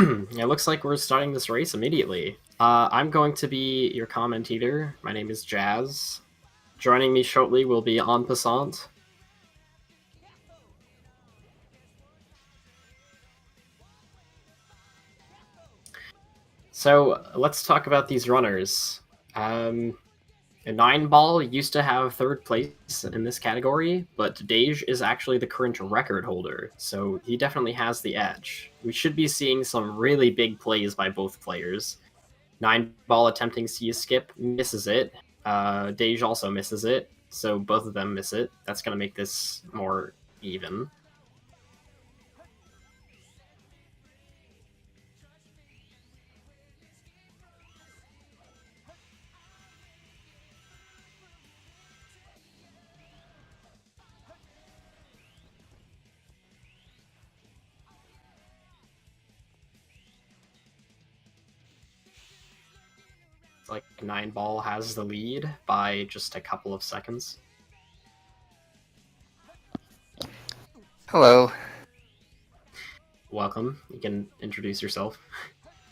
It looks like we're starting this race immediately. I'm going to be your commentator. My name is Jazz. Joining me shortly will be En Passant. So let's talk about these runners. A 9-ball used to have third place in this category, but Dage is actually the current record holder, so he definitely has the edge. We should be seeing some really big plays by both players. 9-ball attempting C skip, misses it. Dage also misses it, so both of them miss it. That's going to make this more even. Like 9-ball has the lead by just a couple of seconds. Hello. Welcome. You can introduce yourself.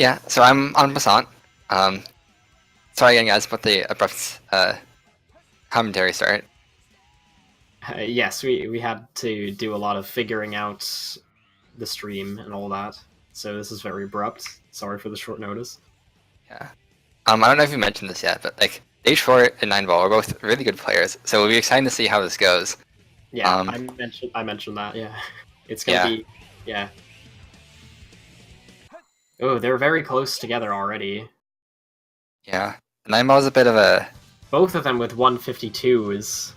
Yeah, so I'm En Passant. Sorry again, guys, about the abrupt commentary start. Yes, we had to do a lot of figuring out the stream and all that, so this is very abrupt. Sorry for the short notice. Yeah. I don't know if you mentioned this yet, but like Dage4 and 9-ball are both really good players, so it'll be exciting to see how this goes. Yeah, I mentioned that. Yeah, it's gonna be yeah. Oh, they're very close together already. Yeah, 9-ball is a bit of a. Both of them with 152s.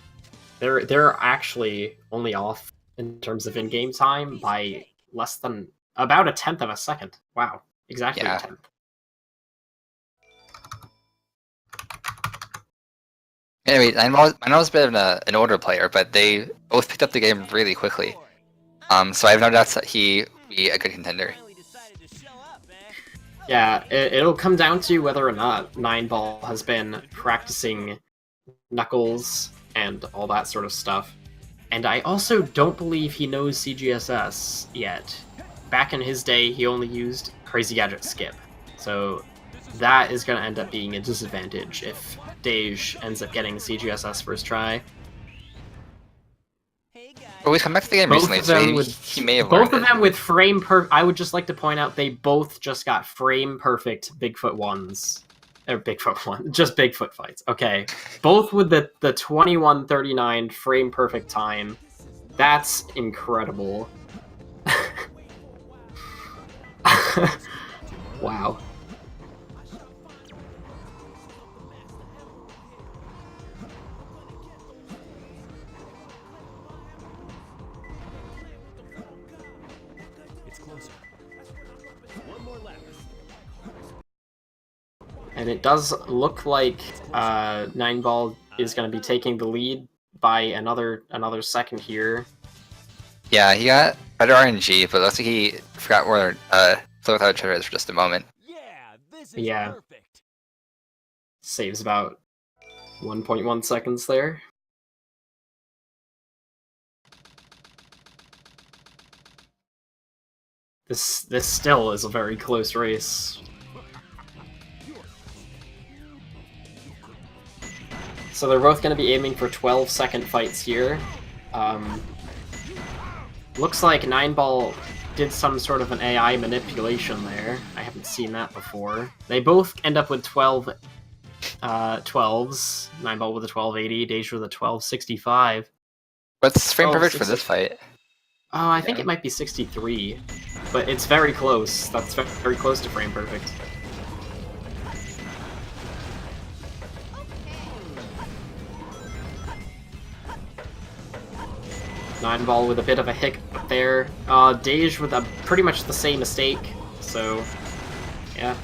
They're actually only off in terms of in-game time by less than about a tenth of a second. Wow, exactly a tenth. Anyway, 9-ball is a bit of an older player, but they both picked up the game really quickly. So I have no doubts that he will be a good contender. Yeah, it'll come down to whether or not 9-ball has been practicing Knuckles and all that sort of stuff. And I also don't believe he knows CGSS yet. Back in his day, he only used Crazy Gadget Skip. So that is going to end up being a disadvantage if Dage ends up getting CGSS first try. Well, we've come back to the game recently, so he may have learned it. Both of them with frame perfect. I would just like to point out they both just got frame perfect Bigfoot ones. Or Bigfoot one, just Bigfoot fights. Okay, both with the 21:39 frame perfect time. That's incredible. Wow. And it does look like 9-ball is going to be taking the lead by another second here. Yeah, he got better RNG, but it looks like he forgot where Flow Without Treasure is for just a moment. Yeah, this is perfect. Saves about 1.1 seconds there. This still is a very close race. So they're both going to be aiming for 12-second fights here. Looks like 9-ball did some sort of an AI manipulation there. I haven't seen that before. They both end up with 12 12s. 9-ball with a 1280, Dage with a 1265. What's frame perfect for this fight? Oh, I think it might be 63, but it's very close. That's very close to frame perfect. Nine-ball with a bit of a hiccup there. Dage with a pretty much the same mistake, so yeah.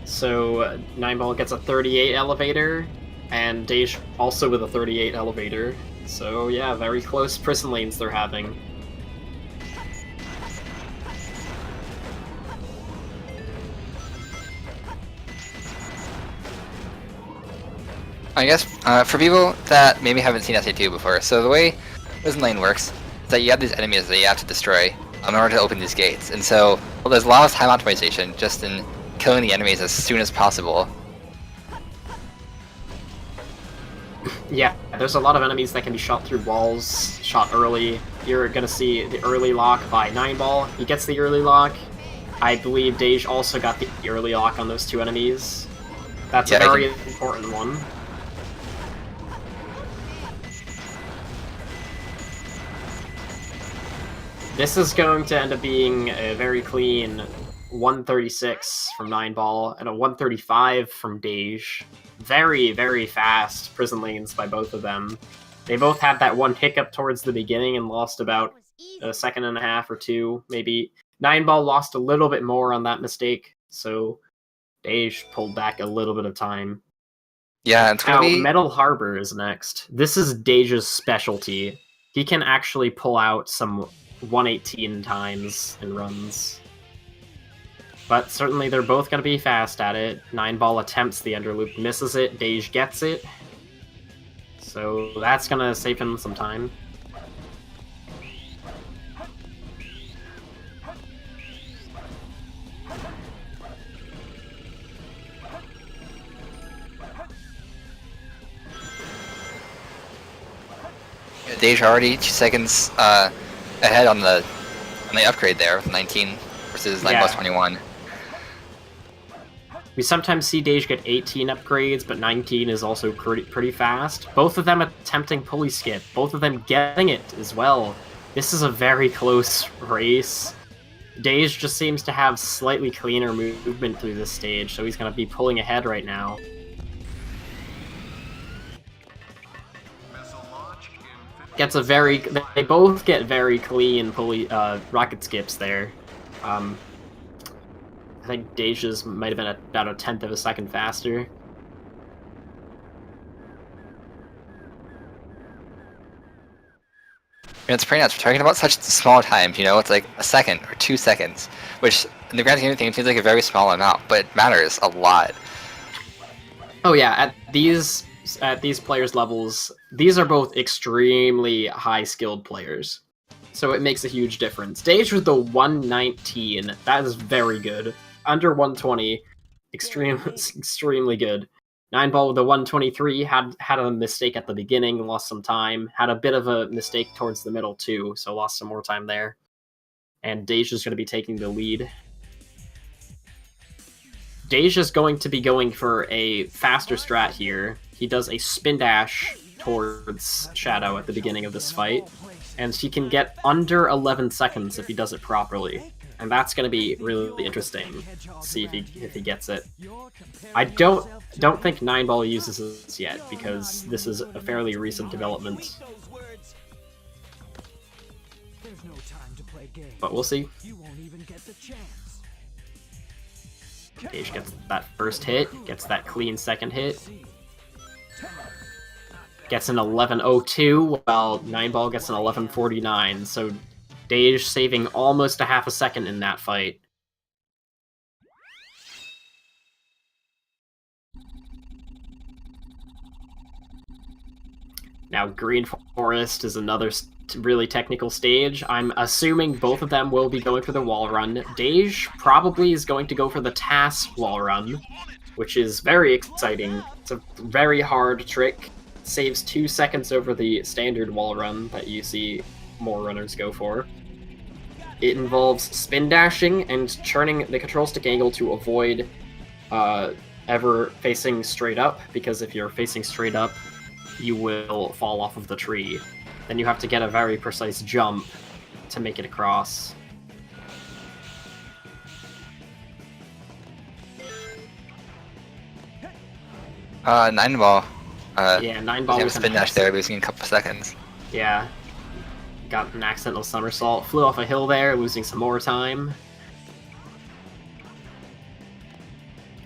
So 9-ball gets a 38 elevator, and Dage also with a 38 elevator. So yeah, very close prison lanes they're having. I guess for people that maybe haven't seen SA2 before, so the way prison lane works is that you have these enemies that you have to destroy in order to open these gates. And so there's a lot of time optimization just in killing the enemies as soon as possible. Yeah, there's a lot of enemies that can be shot through walls, shot early. You're gonna see the early lock by 9ball. He gets the early lock. I believe Dage also got the early lock on those two enemies. That's a very important one. This is going to end up being a very clean 136 from 9ball and a 135 from Dage. Very, very fast prison lanes by both of them. They both had that one hiccup towards the beginning and lost about a second and a half or two, maybe. 9ball lost a little bit more on that mistake, so Dage pulled back a little bit of time. Yeah, it's Now, gonna be... Metal Harbor is next. This is Dage's specialty. He can actually pull out some 118 times in runs. But certainly they're both going to be fast at it. 9ball attempts the underloop, misses it, Dage gets it. So that's going to save him some time. Dage already 2 seconds ahead on the upgrade there with 19 versus 9ball's 21. We sometimes see Dage get 18 upgrades, but 19 is also pretty fast. Both of them attempting pulley skip, both of them getting it as well. This is a very close race. Dage just seems to have slightly cleaner movement through this stage, so he's going to be pulling ahead right now. Gets a very... They both get very clean pulley rocket skips there. I think Dage's might have been about a tenth of a second faster. It's pretty nuts. We're talking about such small times, you know? It's like a second or 2 seconds, which in the grand scheme of things seems like a very small amount, but it matters a lot. Oh yeah, at these players' levels, these are both extremely high-skilled players. So it makes a huge difference. Dage with the 119, that is very good. Under 120, extremely good. 9ball with the 123 had a mistake at the beginning, lost some time. Had a bit of a mistake towards the middle too, so lost some more time there. And Dage is going to be taking the lead. Dage is going to be going for a faster strat here. He does a spin dash towards Shadow at the beginning of this fight, and he can get under 11 seconds if he does it properly. And that's going to be really interesting. See if he gets it. I don't think 9ball uses this yet because this is a fairly recent development. But we'll see. Dage gets that first hit, gets that clean second hit. Gets an 11:02 while 9ball gets an 11:49. So Dage saving almost a half a second in that fight. Now Green Forest is another really technical stage. I'm assuming both of them will be going for the wall run. Dage probably is going to go for the TAS wall run, which is very exciting. It's a very hard trick. Saves 2 seconds over the standard wall run that you see more runners go for. It involves spin dashing and turning the control stick angle to avoid ever facing straight up, because if you're facing straight up, you will fall off of the tree. Then you have to get a very precise jump to make it across. Nine ball. Yeah, 9ball was spin dash there, losing a couple seconds. Yeah. Got an accidental somersault, flew off a hill there, losing some more time.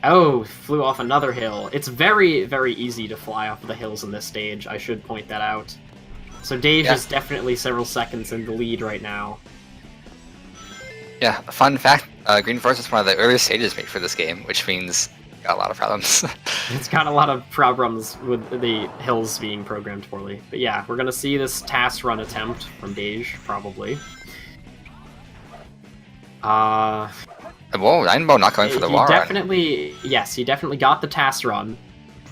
Oh, flew off another hill. It's very, very easy to fly off of the hills in this stage, I should point that out. So Dage is definitely several seconds in the lead right now. Yeah, fun fact, Green Forest is one of the earliest stages made for this game, which means got a lot of problems. It's got a lot of problems with the hills being programmed poorly. But yeah, we're gonna see this task run attempt from Dage, probably. Whoa, Nineball not going for the wall run. Yes, he definitely got the task run.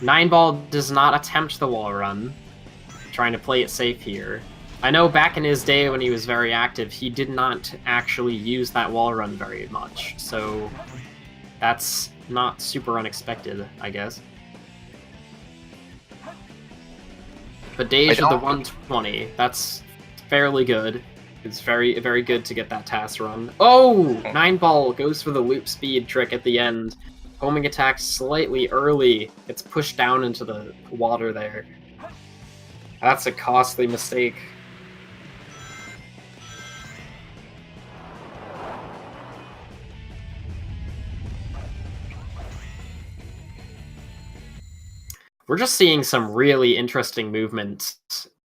Nineball does not attempt the wall run, trying to play it safe here. I know back in his day when he was very active, he did not actually use that wall run very much, so that's not super unexpected, I guess. But Dage with the 120, that's fairly good. It's very, very good to get that task run. Oh! Nineball goes for the loop speed trick at the end. Homing attack slightly early. It's pushed down into the water there. That's a costly mistake. We're just seeing some really interesting movement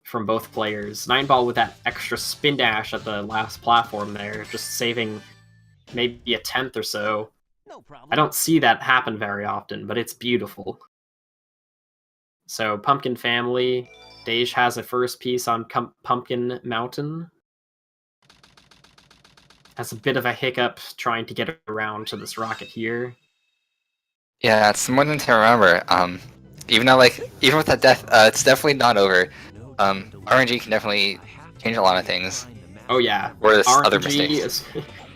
from both players. Nineball with that extra spin dash at the last platform there, just saving maybe a 10th or so. No problem. I don't see that happen very often, but it's beautiful. So Pumpkin Family, Dage has a first piece on Pumpkin Mountain. Has a bit of a hiccup trying to get around to this rocket here. Yeah, it's more than to remember. Even though, even with that death, it's definitely not over. RNG can definitely change a lot of things. Oh yeah, or this RNG, other mistakes.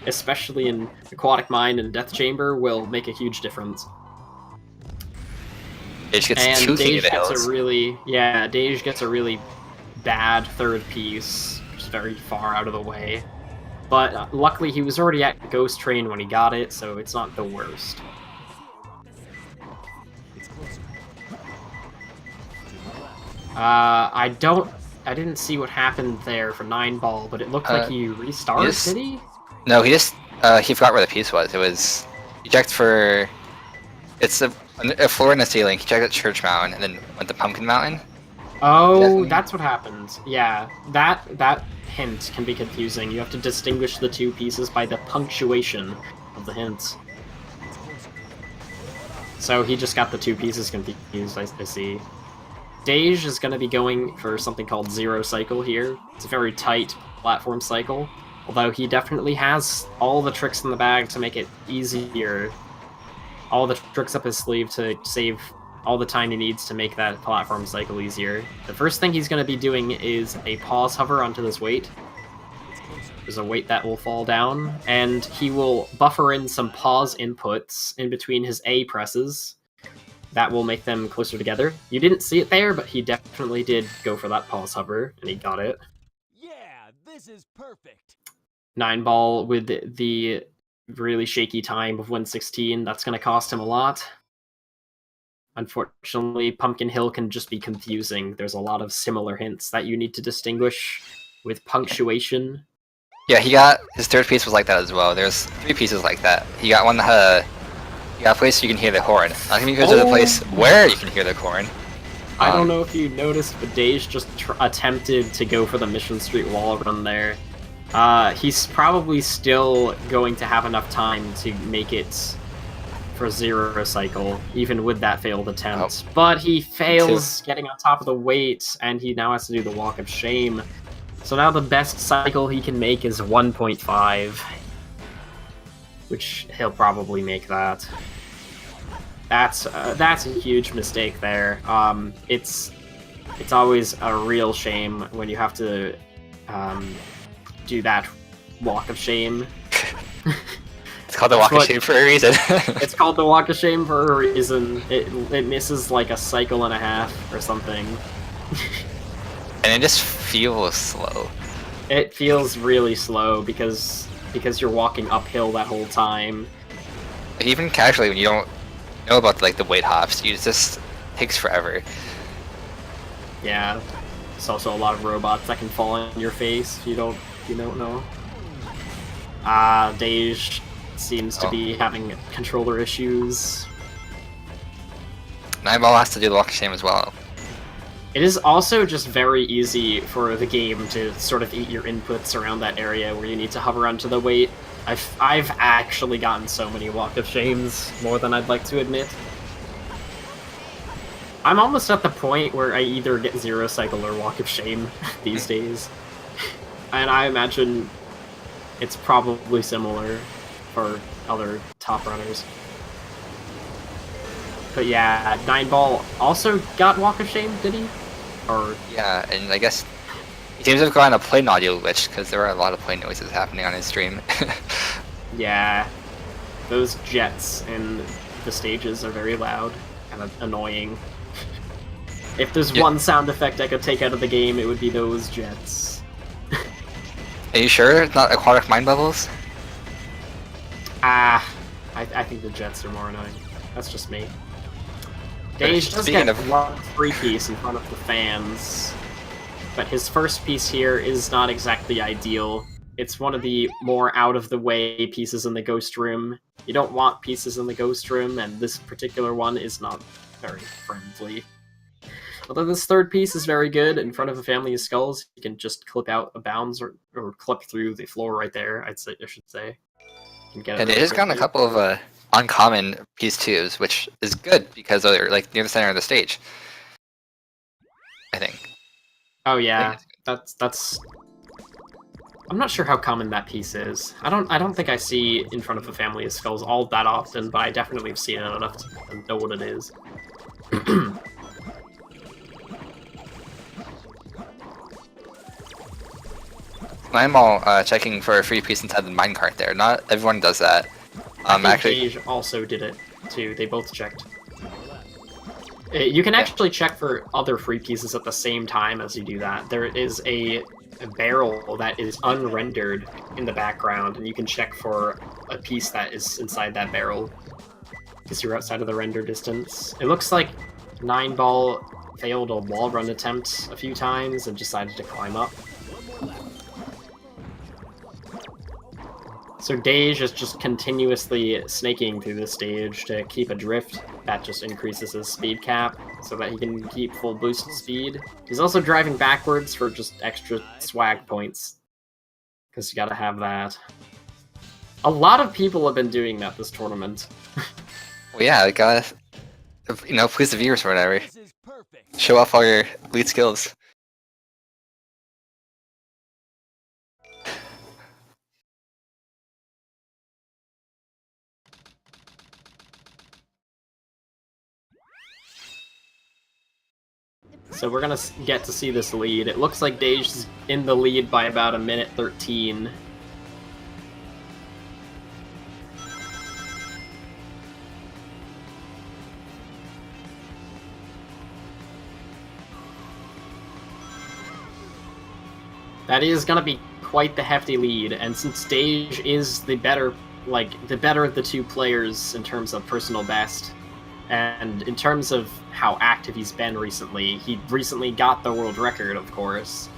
Especially in Aquatic Mine and Death Chamber, will make a huge difference. Dage gets and two Dage gets a really, Dage gets a really bad third piece, which is very far out of the way. But luckily he was already at Ghost Train when he got it, so it's not the worst. I didn't see what happened there for Nineball, but it looked like he restarted, did he? No, he forgot where the piece was. He checked for, it's a floor and a ceiling. He checked at Church Mountain and then went to Pumpkin Mountain. Oh, that's what happened. Yeah, that hint can be confusing. You have to distinguish the two pieces by the punctuation of the hints. So he just got the two pieces confused, I see. Dage is going to be going for something called Zero Cycle here. It's a very tight platform cycle, although he definitely has all the tricks in the bag to make it easier. All the tricks up his sleeve to save all the time he needs to make that platform cycle easier. The first thing he's going to be doing is a pause hover onto this weight. There's a weight that will fall down, and he will buffer in some pause inputs in between his A presses. That will make them closer together. You didn't see it there, but he definitely did go for that pause hover, and he got it. Yeah, this is perfect. Nineball with the really shaky time of 1:16. That's going to cost him a lot. Unfortunately, Pumpkin Hill can just be confusing. There's a lot of similar hints that you need to distinguish with punctuation. Yeah, his third piece was like that as well. There's 3 pieces like that. He got one that had a place you can hear the horn. Not gonna go to the place where you can hear the horn. I don't know if you noticed, but Dage just attempted to go for the Mission Street wall run there. He's probably still going to have enough time to make it for Zero Cycle, even with that failed attempt. But he fails getting on top of the weight, and he now has to do the Walk of Shame. So now the best cycle he can make is 1.5. Which he'll probably make that. That's a huge mistake there. It's always a real shame when you have to do that Walk of Shame. It's called the Walk of Shame for a reason. It's called the Walk of Shame for a reason. It misses like a cycle and a half or something. And it just feels slow. It feels really slow because you're walking uphill that whole time. Even casually, when you don't know about the weight hops, it just takes forever. Yeah, there's also a lot of robots that can fall in your face if you don't know. Dage seems to be having controller issues. Nineball has to do the Walk of Shame as well. It is also just very easy for the game to sort of eat your inputs around that area where you need to hover onto the weight. I've actually gotten so many Walk of Shames, more than I'd like to admit. I'm almost at the point where I either get Zero Cycle or Walk of Shame these days. And I imagine it's probably similar for other top runners. But yeah, 9ball also got Walk of Shame, did he? Or Yeah, and I guess he seems to have gotten a plane audio glitch because there were a lot of plane noises happening on his stream. yeah, those jets in the stages are very loud and annoying. If there's one sound effect I could take out of the game, it would be those jets. Are you sure it's not aquatic mine bubbles? I think the jets are more annoying. That's just me. Dage does Speaking get of- one free piece in front of the fans, but his first piece here is not exactly ideal. It's one of the more out-of-the-way pieces in the Ghost Room. You don't want pieces in the Ghost Room, and this particular one is not very friendly. Although this third piece is very good, in front of a family of skulls, you can just clip out a bounds or clip through the floor right there, I should say. You can get it And really it has gotten a quickly. couple of uncommon piece twos, which is good because they're like near the center of the stage. I think. Oh yeah, that's. I'm not sure how common that piece is. I don't think I see in front of a family of skulls all that often, but I definitely have seen it enough to know what it is. 9ball checking for a free piece inside the minecart there. Not everyone does that. I think Actually, Dage also did it too. They both checked. You can actually check for other free pieces at the same time as you do that. There is a barrel that is unrendered in the background, and you can check for a piece that is inside that barrel because you're outside of the render distance. It looks like 9ball failed a wall run attempt a few times and decided to climb up. So Dage is just continuously snaking through the stage to keep a drift. That just increases his speed cap so that he can keep full boost speed. He's also driving backwards for just extra swag points, because you gotta have that. A lot of people have been doing that this tournament. well, yeah, like, please the viewers or whatever. This is perfect. Show off all your elite skills. So we're gonna get to see this lead. It looks like Dage is in the lead by about a minute 13. That is gonna be quite the hefty lead, and since Dage is the better of the two players in terms of personal best, and in terms of how active he's been recently, he recently got the world record, of course.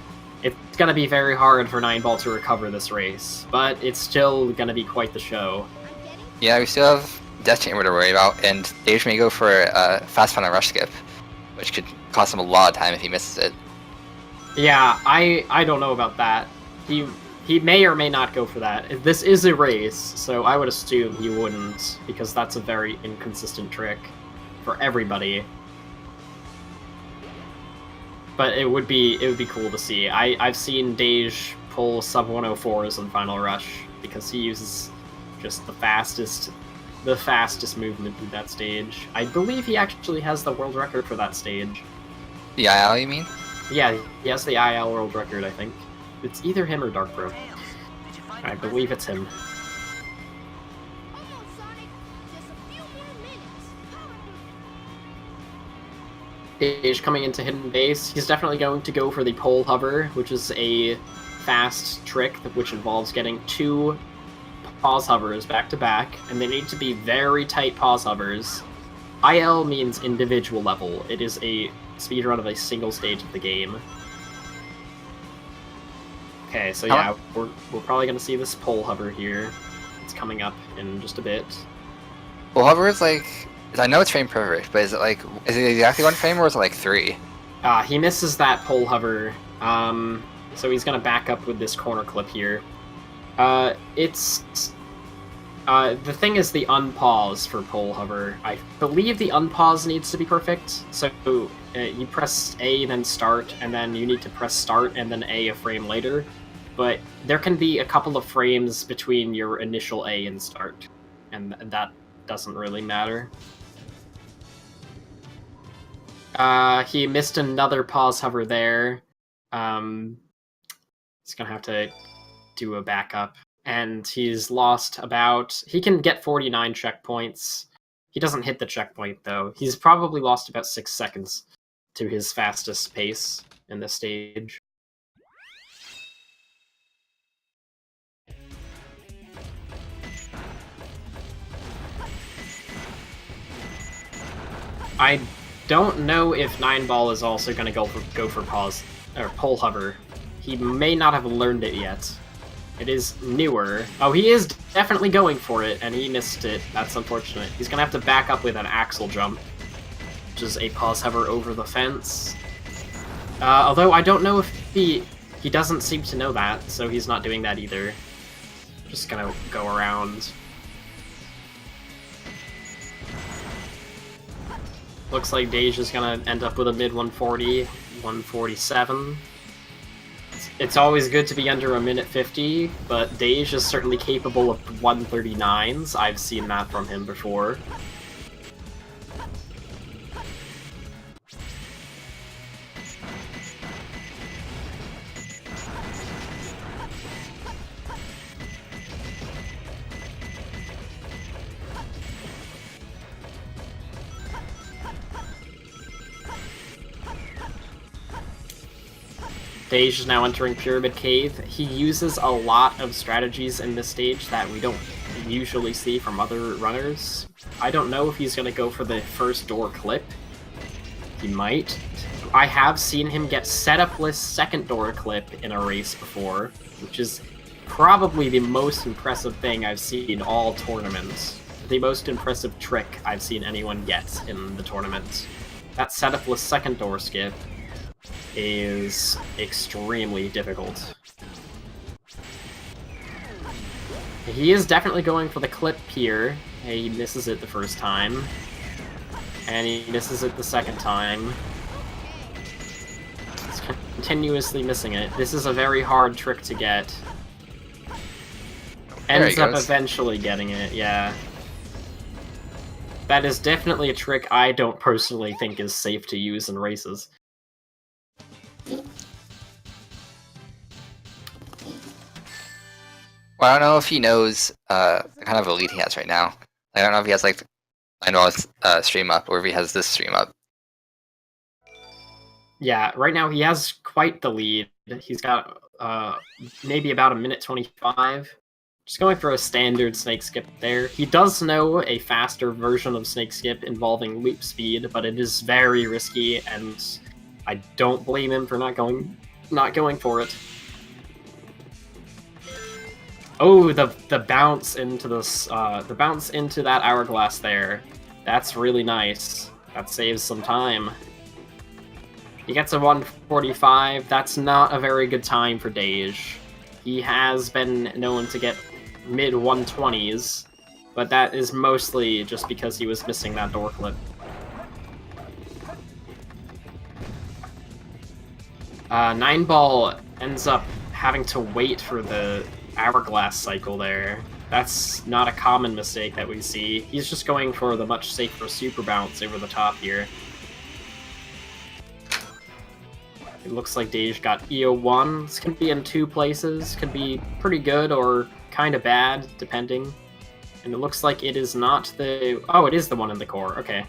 It's gonna be very hard for 9ball to recover this race, but it's still gonna be quite the show. Yeah, we still have Death Chamber to worry about, and Dage may go for a fast fun and rush skip, which could cost him a lot of time if he misses it. Yeah, I don't know about that. He may or may not go for that. This is a race, so I would assume he wouldn't, because that's a very inconsistent trick for everybody. But it would be cool to see. I've seen Dage pull sub 104s in Final Rush because he uses just the fastest movement through that stage. I believe he actually has the world record for that stage. The IL, you mean? Yeah, he has the IL world record, I think. It's either him or Darkbro. I believe it's him. Dage coming into hidden base. He's definitely going to go for the pole hover, which is a fast trick which involves getting 2 pause hovers back to back, and they need to be very tight pause hovers. IL means individual level. It is a speedrun of a single stage of the game. Okay, so yeah, we're probably gonna see this pole hover here. It's coming up in just a bit. Well, hover is like, I know it's frame perfect, but is it exactly 1 frame or is it like 3? He misses that pole hover, so he's gonna back up with this corner clip here. The thing is the unpause for pole hover. I believe the unpause needs to be perfect, so you press A, then start, and then you need to press start and then A a frame later. But there can be a couple of frames between your initial A and start, and that doesn't really matter. He missed another pause hover there. He's gonna have to do a backup. And he's lost about... He can get 49 checkpoints. He doesn't hit the checkpoint, though. He's probably lost about 6 seconds to his fastest pace in this stage. I don't know if 9-ball is also going to go for pause or pole hover. He may not have learned it yet. It is newer. Oh, he is definitely going for it, and he missed it. That's unfortunate. He's going to have to back up with an axle jump, which is a pause hover over the fence. Although I don't know if he doesn't seem to know that, so he's not doing that either. Just going to go around. Looks like Dage is going to end up with a mid 140, 147. It's always good to be under a minute 50, but Dage is certainly capable of 139s. I've seen that from him before. Dage is now entering Pyramid Cave. He uses a lot of strategies in this stage that we don't usually see from other runners. I don't know if he's going to go for the first door clip. He might. I have seen him get setupless second door clip in a race before, which is probably the most impressive thing I've seen all tournaments. The most impressive trick I've seen anyone get in the tournament. That setupless second door skip is extremely difficult. He is definitely going for the clip here. He misses it the first time. And he misses it the second time. He's continuously missing it. This is a very hard trick to get. Ends up eventually getting it, yeah. That is definitely a trick I don't personally think is safe to use in races. Well, I don't know if he knows the kind of a lead he has right now. I don't know if he has like Nightball's stream up or if he has this stream up. Yeah, right now he has quite the lead. He's got maybe about a minute 25. Just going for a standard snake skip there. He does know a faster version of snake skip involving loop speed, but it is very risky, and I don't blame him for not going for it. Oh, the bounce into this the bounce into that hourglass there. That's really nice. That saves some time. He gets a 145. That's not a very good time for Dage. He has been known to get mid 120s, but that is mostly just because he was missing that door clip. 9-ball ends up having to wait for the hourglass cycle there. That's not a common mistake that we see. He's just going for the much safer super bounce over the top here. It looks like Dage got EO1. This can be in 2 places. Could be pretty good or kind of bad, depending. And it looks like it is not the... Oh, it is the one in the core. Okay.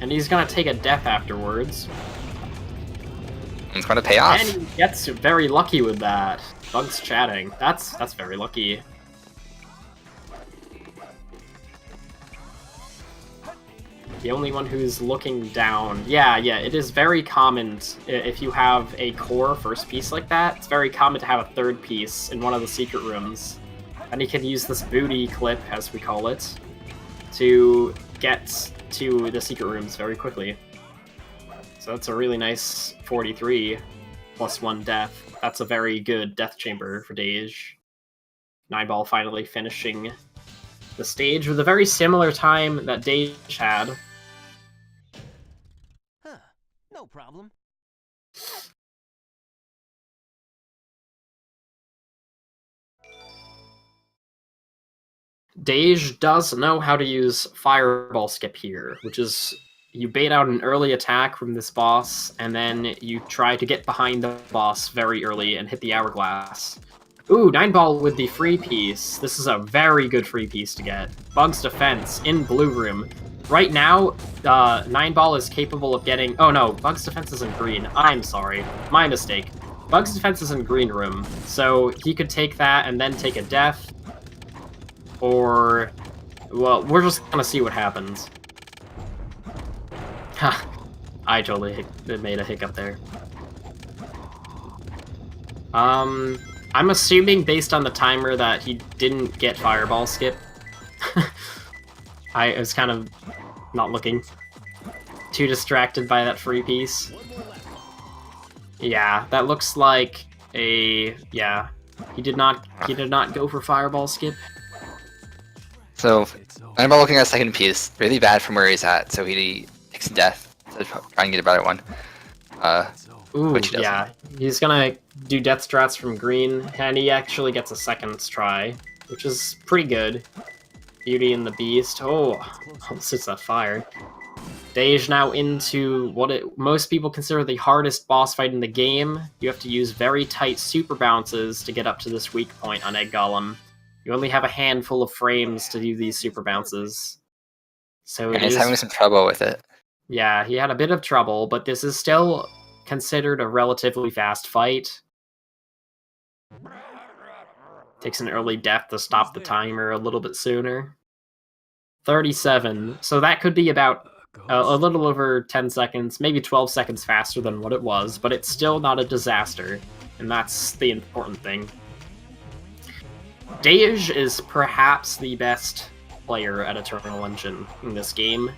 And he's gonna take a death afterwards. It's going to pay off. And he gets very lucky with that. Bugs chatting. That's very lucky. The only one who's looking down. Yeah, it is very common if you have a core first piece like that. It's very common to have a third piece in one of the secret rooms. And you can use this booty clip, as we call it. to get to the secret rooms very quickly. So that's a really nice 43 plus 1 death. That's a very good death chamber for Dage. 9-Ball finally finishing the stage with a very similar time that Dage had. Huh. No problem. Dage does know how to use Fireball Skip here, which is you bait out an early attack from this boss, and then you try to get behind the boss very early and hit the hourglass. Ooh, 9-Ball with the free piece. This is a very good free piece to get. Bug's Defense in blue room. Right now, 9-Ball is capable of getting... Oh no, Bug's Defense is in green. I'm sorry. My mistake. Bug's Defense is in green room, so he could take that and then take a death. Or... Well, we're just gonna see what happens. Ha! I totally made a hiccup there. I'm assuming based on the timer that he didn't get Fireball Skip. I was kind of not looking. Too distracted by that free piece. Yeah, that looks like a... Yeah. He did not go for Fireball Skip. So, 9-Ball looking at a second piece. Really bad from where he's at, so he takes death to try and get a better one. Ooh, Which he yeah. He's gonna do death strats from green, and he actually gets a second try, which is pretty good. Beauty and the Beast. Oh, almost hits that fire. Dage now into what most people consider the hardest boss fight in the game. You have to use very tight super bounces to get up to this weak point on Egg Golem. You only have a handful of frames to do these super bounces. So and he's having some trouble with it. Yeah, he had a bit of trouble, but this is still considered a relatively fast fight. Takes an early death to stop the timer a little bit sooner. 37. So that could be about a little over 10 seconds, maybe 12 seconds faster than what it was, but it's still not a disaster, and that's the important thing. Dage is perhaps the best player at Eternal Engine in this game.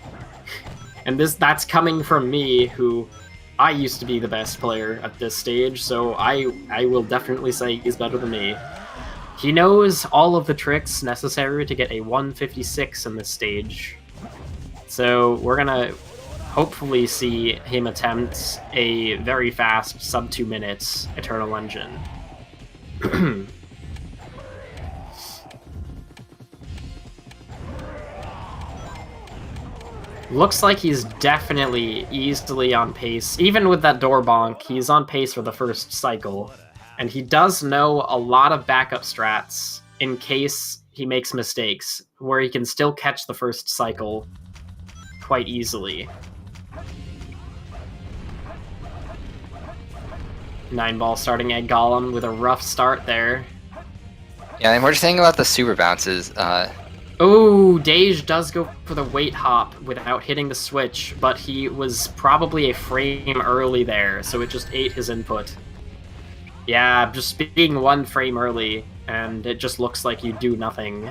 And that's coming from me, who I used to be the best player at this stage, so I will definitely say he's better than me. He knows all of the tricks necessary to get a 156 in this stage. So we're gonna hopefully see him attempt a very fast sub 2 minutes Eternal Engine. Looks like he's definitely easily on pace. Even with that door bonk, he's on pace for the first cycle. And he does know a lot of backup strats in case he makes mistakes, where he can still catch the first cycle quite easily. 9-Ball starting Egg Golem with a rough start there. Yeah, and we're just saying about the super bounces. Oh, Dage does go for the weight hop without hitting the switch, but he was probably a frame early there, so it just ate his input. Yeah, just being 1 frame early, and it just looks like you do nothing.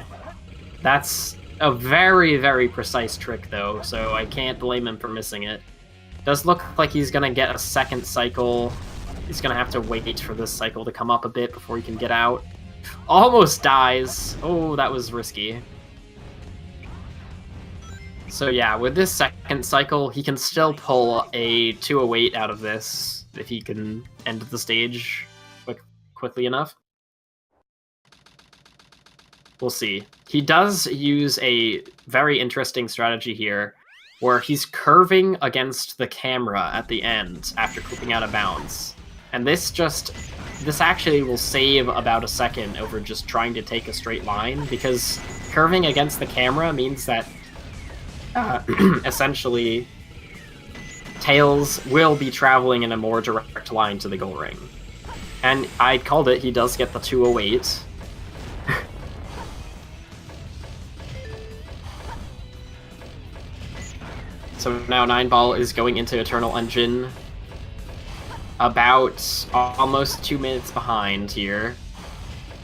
That's a very, very precise trick, though, so I can't blame him for missing it. Does look like he's gonna get a second cycle. He's gonna have to wait for this cycle to come up a bit before he can get out. Almost dies. Oh, that was risky. So yeah, with this second cycle, he can still pull a 208 out of this if he can end the stage quickly enough. We'll see. He does use a very interesting strategy here, where he's curving against the camera at the end after clipping out of bounds. And this actually will save about a second over just trying to take a straight line, because curving against the camera means that essentially Tails will be traveling in a more direct line to the goal ring. And I called it, he does get the 208. So now 9-Ball is going into Eternal Engine about almost 2 minutes behind here.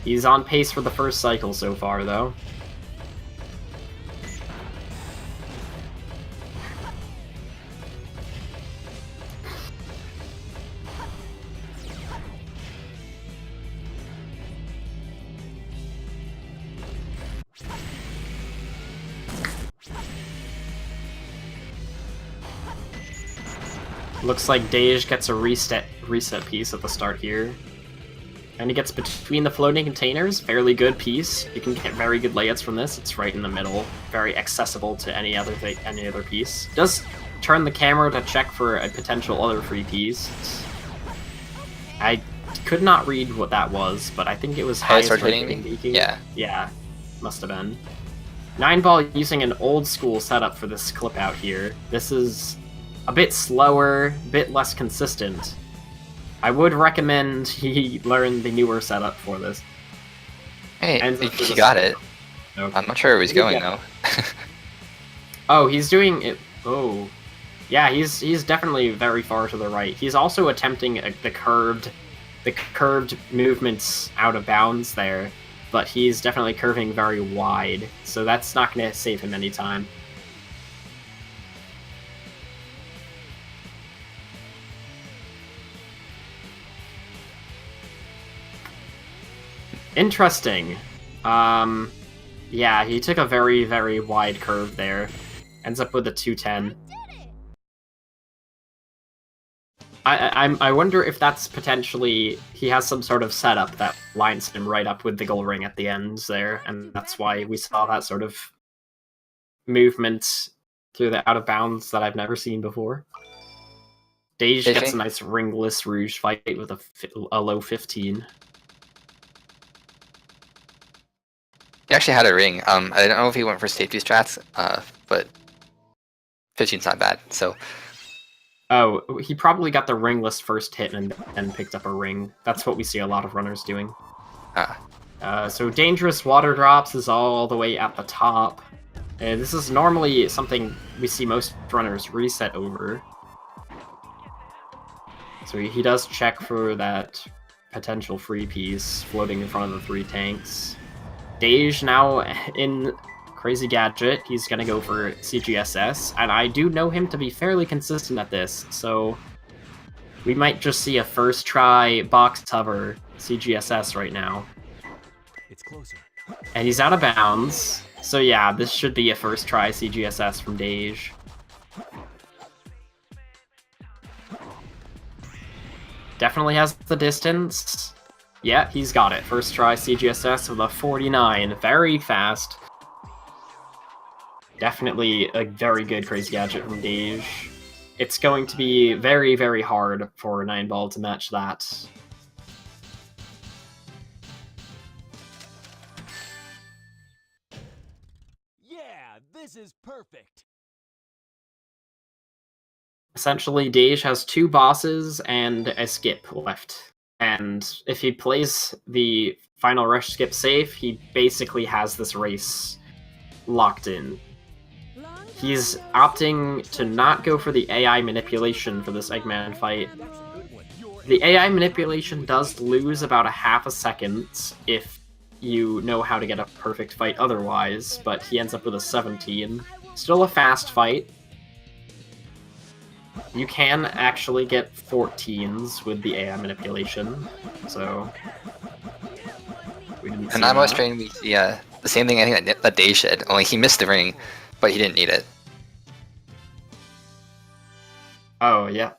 He's on pace for the first cycle so far, though. Looks like Dage gets a reset piece at the start here. And he gets between the floating containers, fairly good piece. You can get very good layouts from this. It's right in the middle, very accessible to any other piece. Does turn the camera to check for a potential other free piece. I could not read what that was, but I think it was highest rotating beaking. Yeah, must have been. 9-ball using an old school setup for this clip out here. This is a bit slower, a bit less consistent. I would recommend he learn the newer setup for this. Hey, he got it. Nope. I'm not sure where he's going though. Oh, he's doing it. Oh, yeah, he's definitely very far to the right. He's also attempting the curved movements out of bounds there, but he's definitely curving very wide, so that's not going to save him any time. Interesting. Yeah, he took a very, very wide curve there. Ends up with a 210. I wonder if that's potentially... He has some sort of setup that lines him right up with the goal ring at the ends there, and that's why we saw that sort of movement through the out of bounds that I've never seen before. Dage gets a nice ringless Rouge fight with a low 15. He actually had a ring. I don't know if he went for safety strats, but 15's not bad, so... Oh, he probably got the ringless first hit and picked up a ring. That's what we see a lot of runners doing. So dangerous water drops is all the way at the top. This is normally something we see most runners reset over. So he does check for that potential free piece floating in front of the 3 tanks. Dage now in Crazy Gadget, he's gonna go for CGSS, and I do know him to be fairly consistent at this, so we might just see a first try box hover CGSS right now. It's closer. And he's out of bounds, so yeah, this should be a first try CGSS from Dage. Definitely has the distance. Yeah, he's got it. First try CGSS with a 49. Very fast. Definitely a very good Crazy Gadget from Dage. It's going to be very, very hard for 9-ball to match that. Yeah, this is perfect. Essentially, Dage has 2 bosses and a skip left. And if he plays the final rush skip safe, he basically has this race locked in. He's opting to not go for the AI manipulation for this Eggman fight. The AI manipulation does lose about a half a second if you know how to get a perfect fight otherwise, but he ends up with a 17. Still a fast fight. You can actually get 14s with the AI manipulation, so... And I'm always trying to be the same thing I think that Dage did, only he missed the ring, but he didn't need it. Oh, yeah.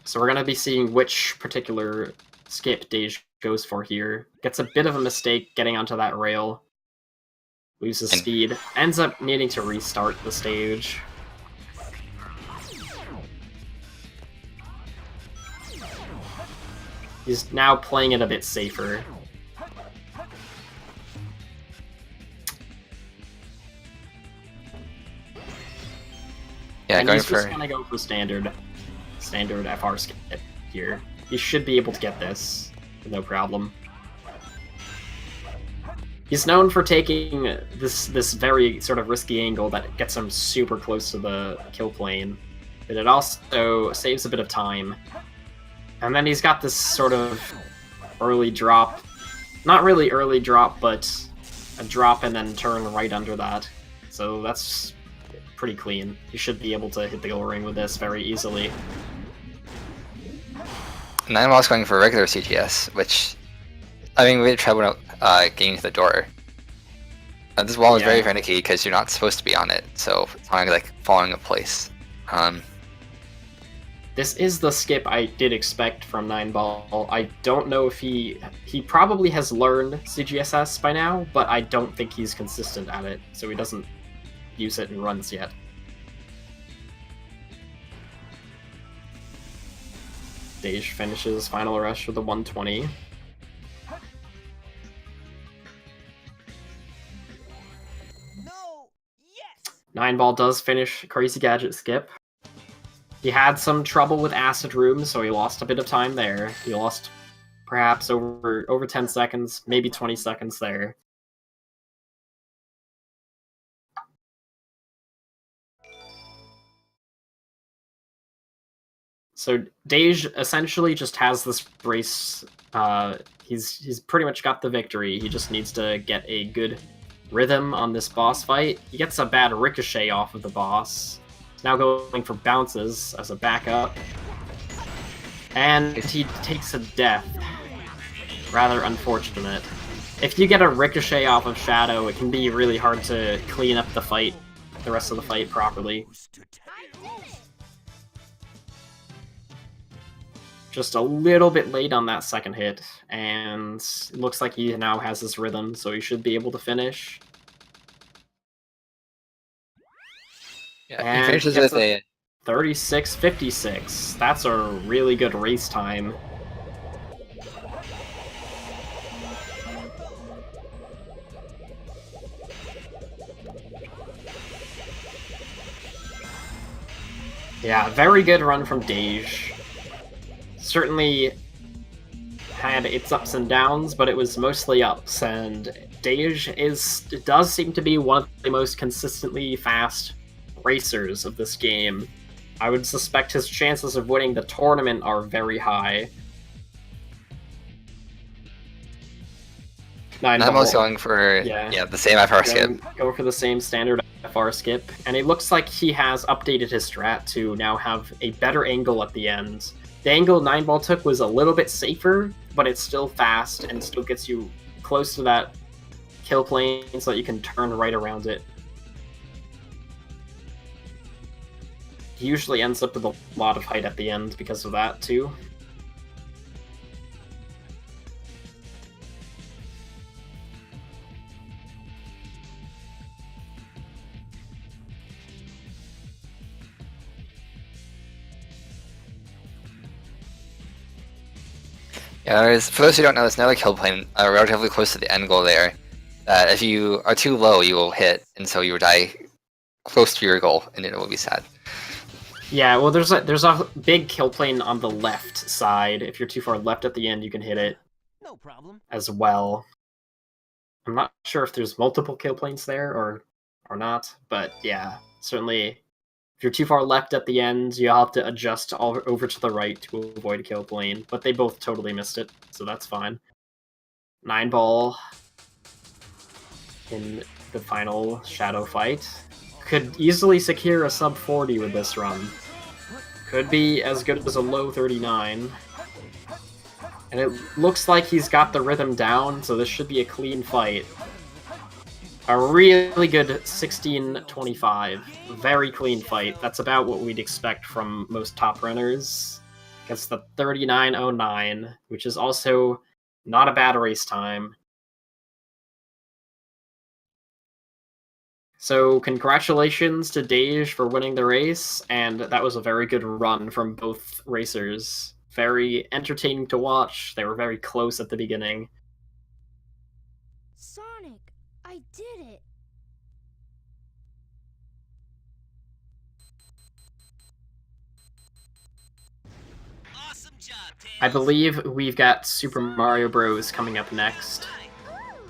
So we're going to be seeing which particular skip Dage goes for here. Gets a bit of a mistake getting onto that rail. Loses speed. Ends up needing to restart the stage. He's now playing it a bit safer. Yeah, and going he's just gonna go for standard FR skip here. He should be able to get this, no problem. He's known for taking this very sort of risky angle that gets him super close to the kill plane, but it also saves a bit of time. And then he's got this sort of early drop, not really early drop, but a drop and then turn right under that. So that's pretty clean. You should be able to hit the goal ring with this very easily. 9-ball's going for regular CGS, which, I mean, we had trouble getting to the door. This wall is very finicky because you're not supposed to be on it, so it's kind of like falling in place. This is the skip I did expect from 9ball. I don't know if he probably has learned CGSS by now, but I don't think he's consistent at it, so he doesn't use it in runs yet. Dage finishes Final Rush with a 120. No! Yes! 9ball does finish Crazy Gadget skip. He had some trouble with Acid Room, so he lost a bit of time there. He lost perhaps over 10 seconds, maybe 20 seconds there. So Dage essentially just has this race. He's pretty much got the victory. He just needs to get a good rhythm on this boss fight. He gets a bad ricochet off of the boss. He's now going for bounces as a backup. And he takes a death. Rather unfortunate. If you get a ricochet off of Shadow, it can be really hard to clean up the rest of the fight properly. Just a little bit late on that second hit, and it looks like he now has his rhythm, so he should be able to finish. Yeah, And he finishes gets with a 36:56. That's a really good race time. Yeah, very good run from Dage. Certainly had its ups and downs, but it was mostly ups, and Dage does seem to be one of the most consistently fast racers of this game. I would suspect his chances of winning the tournament are very high. I'm also going for the same FR skip. Go for the same standard FR skip, and it looks like he has updated his strat to now have a better angle at the end. The angle 9ball took was a little bit safer, but it's still fast and still gets you close to that kill plane so that you can turn right around it. He usually ends up with a lot of height at the end because of that, too. Yeah, for those who don't know, there's another kill plane relatively close to the end goal there. That if you are too low, you will hit, and so you will die close to your goal, and it will be sad. Yeah, well, there's a big kill plane on the left side. If you're too far left at the end, you can hit it. No problem. As well. I'm not sure if there's multiple kill planes there or not, but yeah, certainly. If you're too far left at the end, you'll have to adjust over to the right to avoid a kill plane, but they both totally missed it, so that's fine. 9ball in the final Shadow fight. Could easily secure a sub 40 with this run. Could be as good as a low 39. And it looks like he's got the rhythm down, so this should be a clean fight. A really good 16-25. Very clean fight. That's about what we'd expect from most top runners. Against the 39.09, which is also not a bad race time. So congratulations to Dage for winning the race, and that was a very good run from both racers. Very entertaining to watch. They were very close at the beginning. Sonic, I did it! Awesome job, Tails. I believe we've got Super Mario Bros. Coming up next.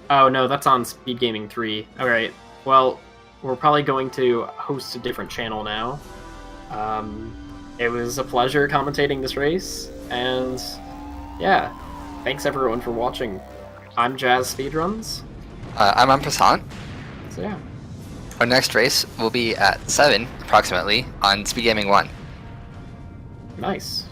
Oh no, that's on Speed Gaming 3. Alright, well, we're probably going to host a different channel now. It was a pleasure commentating this race, and yeah, thanks everyone for watching. I'm Jazz Speedruns. I'm Ampersant. So yeah. Our next race will be at 7, approximately, on Speed Gaming 1. Nice.